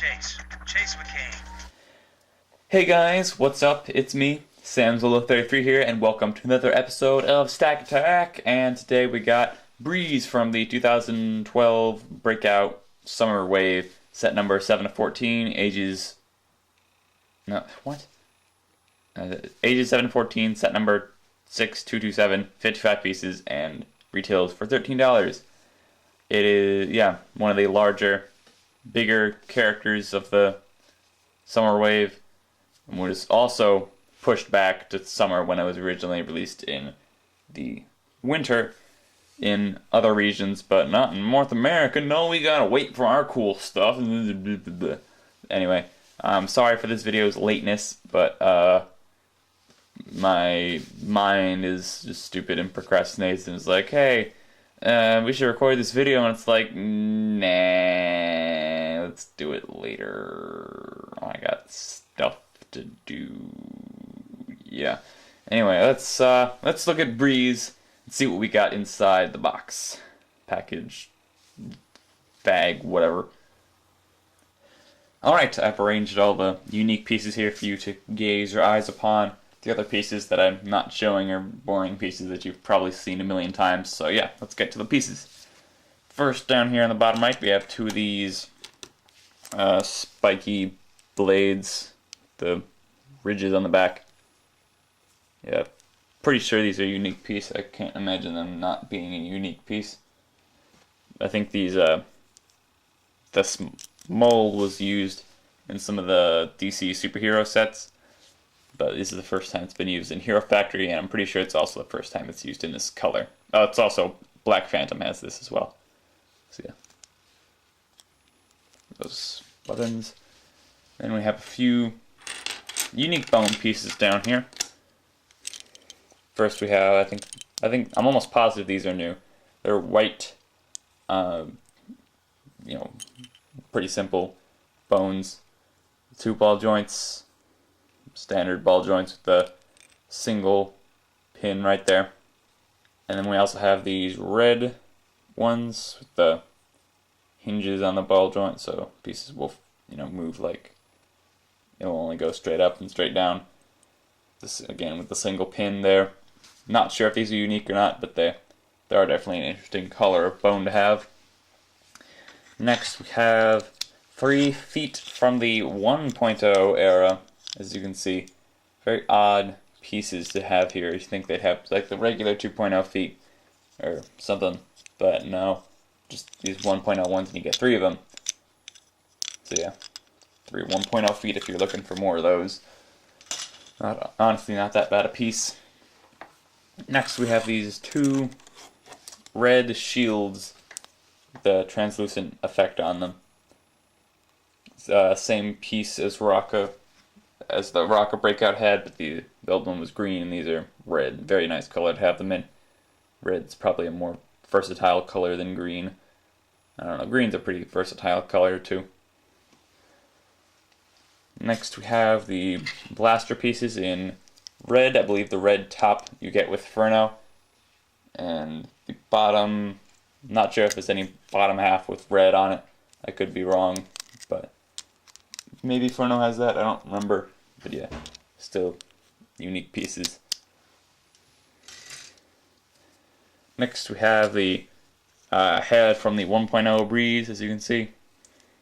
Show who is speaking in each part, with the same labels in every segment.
Speaker 1: Chase McCain.
Speaker 2: Hey guys, what's up? It's me, Samzolo33 here, and welcome to another episode of Stack Attack. And today we got Breez from the 2012 Breakout Summer Wave, set number 7 of 14, ages 7 to 14, set number 6227, 55 pieces, and retails for $13. It is, one of the bigger characters of the Summer Wave, and was also pushed back to summer when it was originally released in the winter in other regions, but not in North America. No, we gotta wait for our cool stuff. Anyway, I'm sorry for this video's lateness, but my mind is just stupid and procrastinates and is like, hey, we should record this video, and it's like, nah, let's do it later. I got stuff to do. Yeah. Anyway, let's look at Breez and see what we got inside the box, package, bag, whatever. Alright, I've arranged all the unique pieces here for you to gaze your eyes upon. The other pieces that I'm not showing are boring pieces that you've probably seen a million times. So yeah, let's get to the pieces. First, down here on the bottom right, we have two of these spiky blades, the ridges on the back. Yeah, pretty sure these are a unique piece. I can't imagine them not being a unique piece. I think these this mold was used in some of the DC superhero sets, but this is the first time it's been used in Hero Factory, and I'm pretty sure it's also the first time it's used in this color. Oh, it's also Black Phantom has this as well. So yeah, those buttons. Then we have a few unique bone pieces down here. First we have, I think I'm almost positive these are new. They're white, pretty simple bones, 2 ball joints, standard ball joints with the single pin right there. And then we also have these red ones with the hinges on the ball joint, so pieces will, move like it will only go straight up and straight down. This again with the single pin there. Not sure if these are unique or not, but they are definitely an interesting color of bone to have. Next we have 3 feet from the 1.0 era. As you can see, very odd pieces to have here. You think they'd have like the regular 2.0 feet or something, but no, just these 1.0 ones, and you get 3 of them. So yeah, 3 1.0 feet if you're looking for more of those. Honestly, not that bad a piece. Next, we have these 2 red shields with the translucent effect on them. Same piece as the Rocka Breakout had, but the old one was green, and these are red. Very nice color to have them in. Red's probably a more versatile color than green. I don't know, green's a pretty versatile color too. Next we have the blaster pieces in red. I believe the red top you get with Furno. And the bottom, not sure if there's any bottom half with red on it. I could be wrong, but maybe Furno has that, I don't remember. But yeah, still unique pieces. Next we have the head from the 1.0 Breez, as you can see.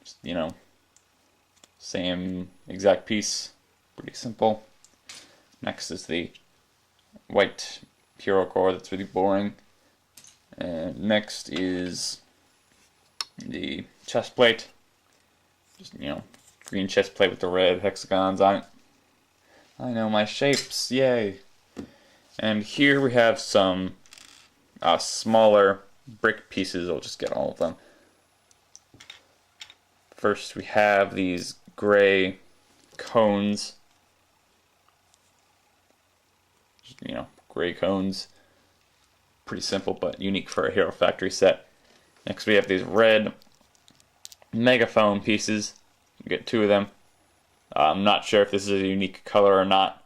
Speaker 2: Just, same exact piece, pretty simple. Next is the white hero core, that's really boring. And next is the chest plate. Just, green chest plate with the red hexagons on it. I know my shapes, yay! And here we have some smaller brick pieces. I'll just get all of them. First we have these gray cones. Gray cones. Pretty simple but unique for a Hero Factory set. Next we have these red megaphone pieces. You get 2 of them. I'm not sure if this is a unique color or not,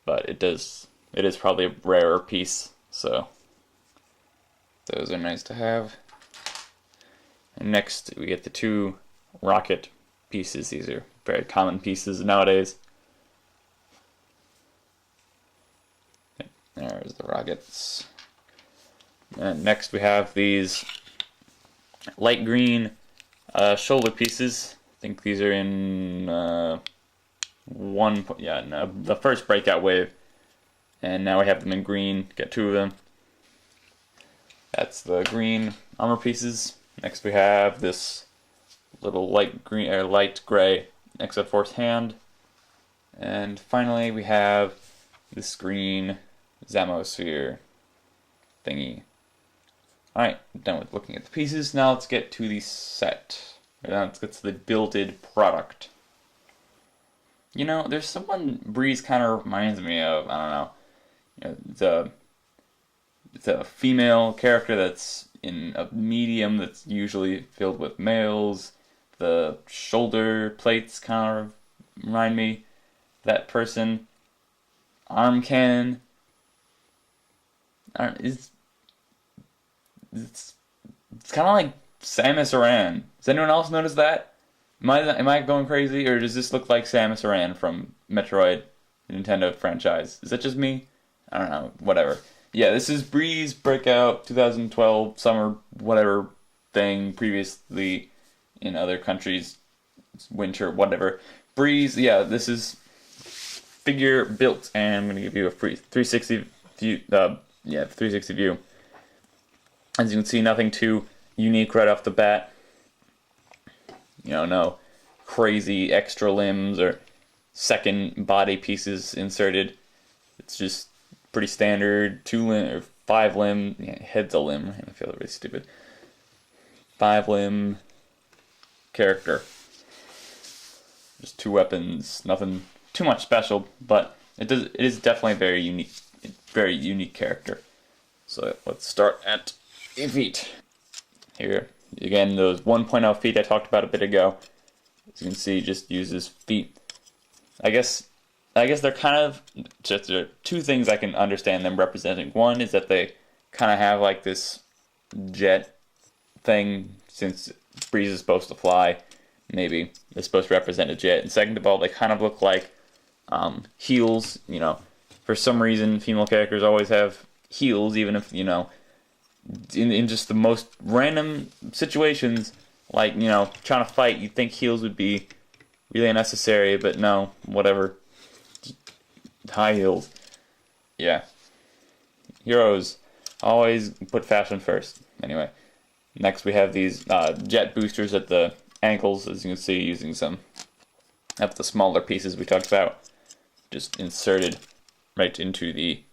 Speaker 2: but it is probably a rarer piece, so those are nice to have. And next we get the 2 rocket pieces. These are very common pieces nowadays. There's the rockets. And next we have these light green shoulder pieces. I think these are in the first Breakout wave. And now we have them in green. Get 2 of them. That's the green armor pieces. Next we have this little light green or light gray Exoforce hand. And finally we have this green Zamosphere thingy. Alright, done with looking at the pieces. Now let's get to the set. Now let's get to the builded product. You know, there's someone Breez kind of reminds me of. I don't know. You know, it's a female character that's in a medium that's usually filled with males. The shoulder plates kind of remind me of that person. Arm cannon. It's kind of like Samus Aran. Does anyone else notice that? Am I going crazy, or does this look like Samus Aran from Metroid, the Nintendo franchise? Is that just me? I don't know. Whatever. Yeah, this is Breez Breakout 2012 summer whatever thing. Previously in other countries, winter whatever. Breez. Yeah, this is figure built, and I'm gonna give you a free 360 view. 360 view. As you can see, nothing too unique right off the bat. You know, no crazy extra limbs or second body pieces inserted. It's just pretty standard 2-limb or 5-limb. Yeah, head's a limb. I feel really stupid. 5-limb character. Just 2 weapons. Nothing too much special, but it is definitely a very unique character. So let's start at the feet. Here, again, those 1.0 feet I talked about a bit ago. As you can see, just uses feet. I guess they're kind of just there are 2 things I can understand them representing. One is that they kind of have like this jet thing, since Breez is supposed to fly. Maybe they're supposed to represent a jet. And second of all, they kind of look like heels. You know, for some reason, female characters always have heels, even if, you know, in just the most random situations, like, you know, trying to fight, you'd think heels would be really unnecessary, but no, whatever. High heels. Yeah. Heroes always put fashion first. Anyway, next we have these jet boosters at the ankles, as you can see, using some of the smaller pieces we talked about, just inserted right into the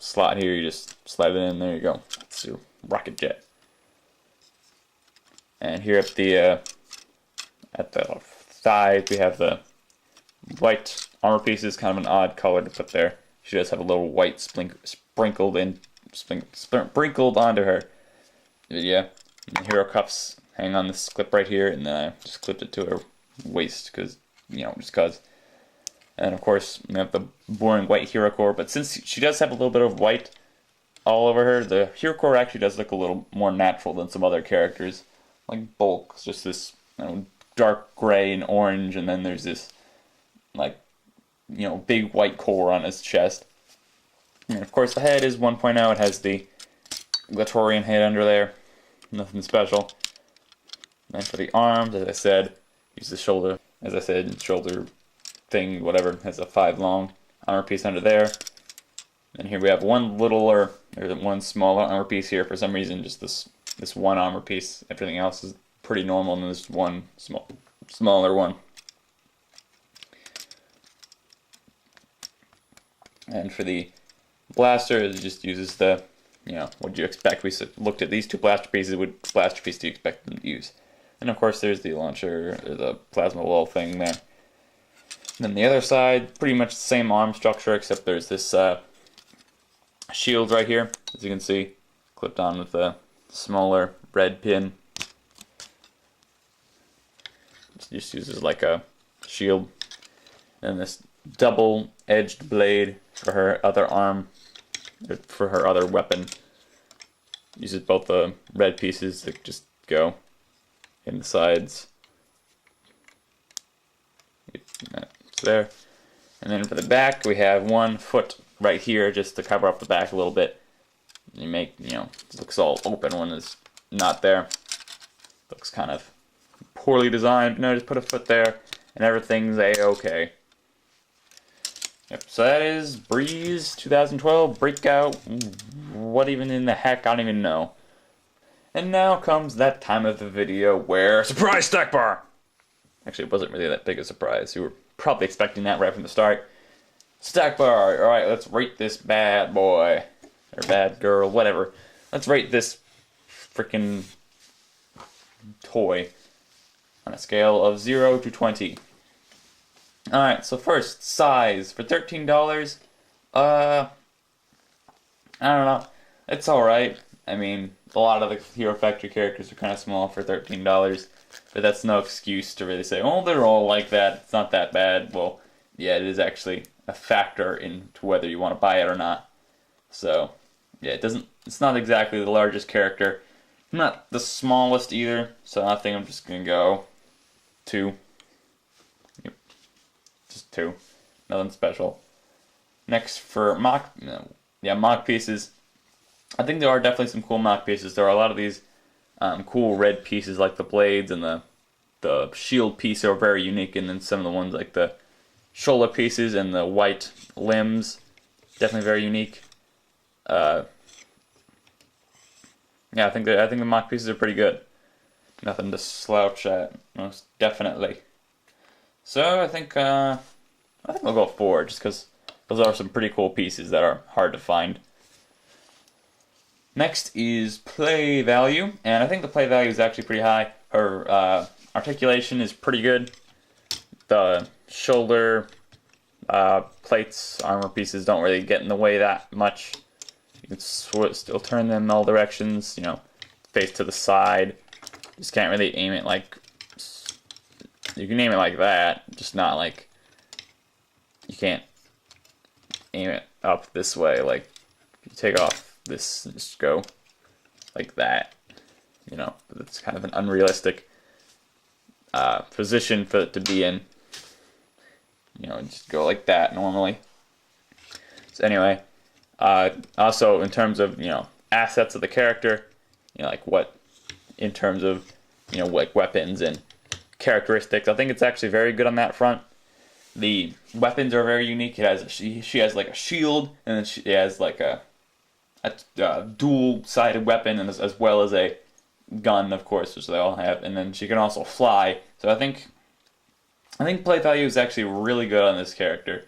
Speaker 2: slot here. You just slide it in. There you go. Let's do rocket jet. And here at the thigh, we have the white armor pieces. Kind of an odd color to put there. She does have a little white sprinkled onto her. But yeah, and the hero cuffs hang on this clip right here, and then I just clipped it to her waist because, you know, just cause. And of course, we have the boring white hero core, but since she does have a little bit of white all over her, the hero core actually does look a little more natural than some other characters. Like Bulk, it's just this, you know, dark gray and orange, and then there's this, like, you know, big white core on his chest. And of course, the head is 1.0. It has the Glatorian head under there. Nothing special. And for the arms, as I said, use the shoulder. As I said, shoulder thing, whatever, has a 5 long armor piece under there. And here we have one littler, or one smaller armor piece here. For some reason, just this one armor piece. Everything else is pretty normal, and there's one smaller one. And for the blaster, it just uses the, you know, what do you expect? We looked at these 2 blaster pieces. What blaster piece do you expect them to use? And of course, there's the launcher, or the plasma wall thing there. And then the other side, pretty much the same arm structure, except there's this shield right here, as you can see, clipped on with a smaller red pin. It just uses like a shield. And this double-edged blade for her other arm, for her other weapon. Uses both the red pieces that just go in the sides. It's there. And then for the back, we have 1 foot right here just to cover up the back a little bit. You make, it looks all open when it's not there. Looks kind of poorly designed. No, just put a foot there and everything's a-okay. Yep, so that is Breez 2012 Breakout. What even in the heck? I don't even know. And now comes that time of the video where surprise stack bar! Actually, it wasn't really that big a surprise. You were probably expecting that right from the start. Stack bar! Alright, let's rate this bad boy. Or bad girl, whatever. Let's rate this freaking toy on a scale of 0 to 20. Alright, so first, size. For $13, I don't know. It's alright. I mean, a lot of the Hero Factory characters are kind of small for $13, but that's no excuse to really say, oh, they're all like that, it's not that bad. Well, yeah, it is actually a factor into whether you want to buy it or not. So, yeah, it's not exactly the largest character, not the smallest either, so I think I'm just gonna go 2. Yep. Just 2. Nothing special. Next for mock pieces. I think there are definitely some cool mock pieces. There are a lot of these cool red pieces like the blades and the shield piece are very unique, and then some of the ones like the shoulder pieces and the white limbs, definitely very unique. Yeah, I think the mock pieces are pretty good. Nothing to slouch at, most definitely. So I think I'll go 4, just because those are some pretty cool pieces that are hard to find. Next is play value, and I think the play value is actually pretty high. Her articulation is pretty good. The shoulder plates, armor pieces don't really get in the way that much. You can still turn them in all directions, face to the side. Just can't really aim it like... You can aim it like that, just not like... You can't aim it up this way, like... You take off this and just go like that. It's kind of an unrealistic position for it to be in. Just go like that normally. So anyway, also in terms of assets of the character, like what in terms of like weapons and characteristics, I think it's actually very good on that front. The weapons are very unique. She has like a shield, and then she has like a dual-sided weapon, and as well as a gun, of course, which they all have, and then she can also fly. So I think play value is actually really good on this character.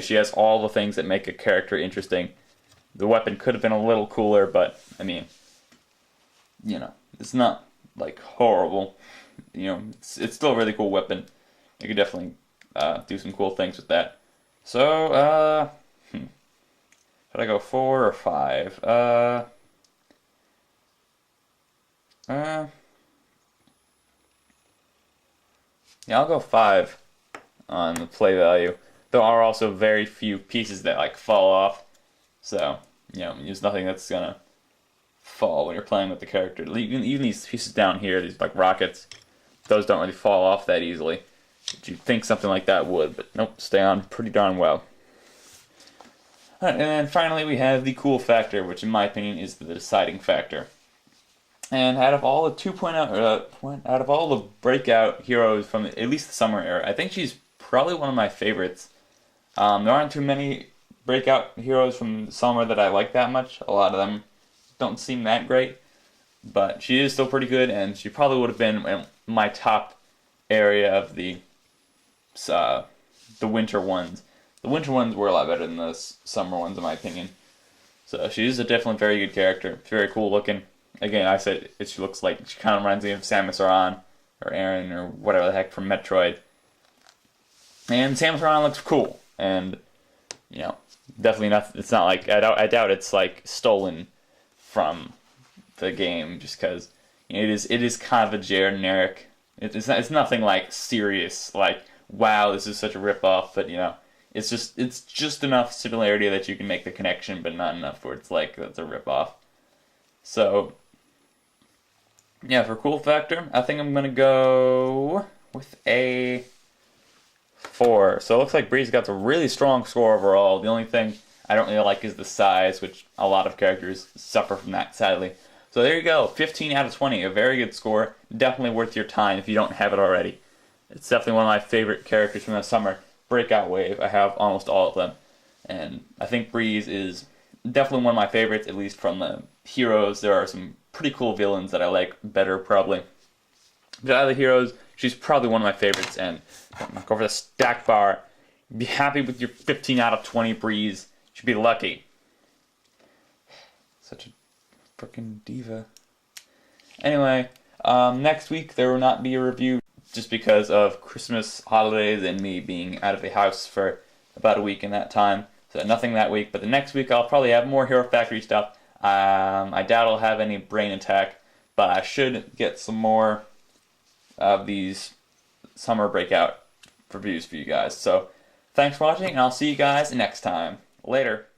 Speaker 2: She has all the things that make a character interesting. The weapon could have been a little cooler, but I mean, it's not like horrible. It's still a really cool weapon. You could definitely do some cool things with that. So should I go 4 or 5? Yeah, I'll go 5 on the play value. There are also very few pieces that like fall off, so there's nothing that's gonna fall when you're playing with the character. Even these pieces down here, these like rockets, those don't really fall off that easily. But you'd think something like that would, but nope, stay on pretty darn well. Alright, and then finally we have the cool factor, which in my opinion is the deciding factor. And out of all the 2.0, out of all the Breakout heroes from at least the summer era, I think she's probably one of my favorites. There aren't too many Breakout heroes from the summer that I like that much. A lot of them don't seem that great, but she is still pretty good, and she probably would have been in my top area of the winter ones. The winter ones were a lot better than the summer ones, in my opinion. So she's a definitely very good character. It's very cool looking. Again, I said she looks like she kind of reminds me of Samus Aran or Aaron or whatever the heck from Metroid. And Samus Aran looks cool, and definitely not. It's not like I doubt it's like stolen from the game, just because it is kind of a generic. It's nothing like serious, like wow, this is such a ripoff, but it's just enough similarity that you can make the connection, but not enough where it's like that's a ripoff. So yeah, for cool factor, I think I'm gonna go with a 4. So it looks like Breeze got a really strong score overall. The only thing I don't really like is the size, which a lot of characters suffer from that, sadly. So there you go, 15 out of 20, a very good score. Definitely worth your time if you don't have it already. It's definitely one of my favorite characters from the summer. Breakout Wave, I have almost all of them. And I think Breeze is definitely one of my favorites, at least from the heroes. There are some pretty cool villains that I like better, probably. But out of the heroes, she's probably one of my favorites. And go for the stack bar. Be happy with your 15 out of 20 Breeze. You should be lucky. Such a freaking diva. Anyway, next week there will not be a review just because of Christmas holidays and me being out of the house for about a week in that time. So nothing that week, but the next week I'll probably have more Hero Factory stuff. I doubt I'll have any Brain Attack, but I should get some more of these summer Breakout reviews for you guys. So thanks for watching, and I'll see you guys next time. Later.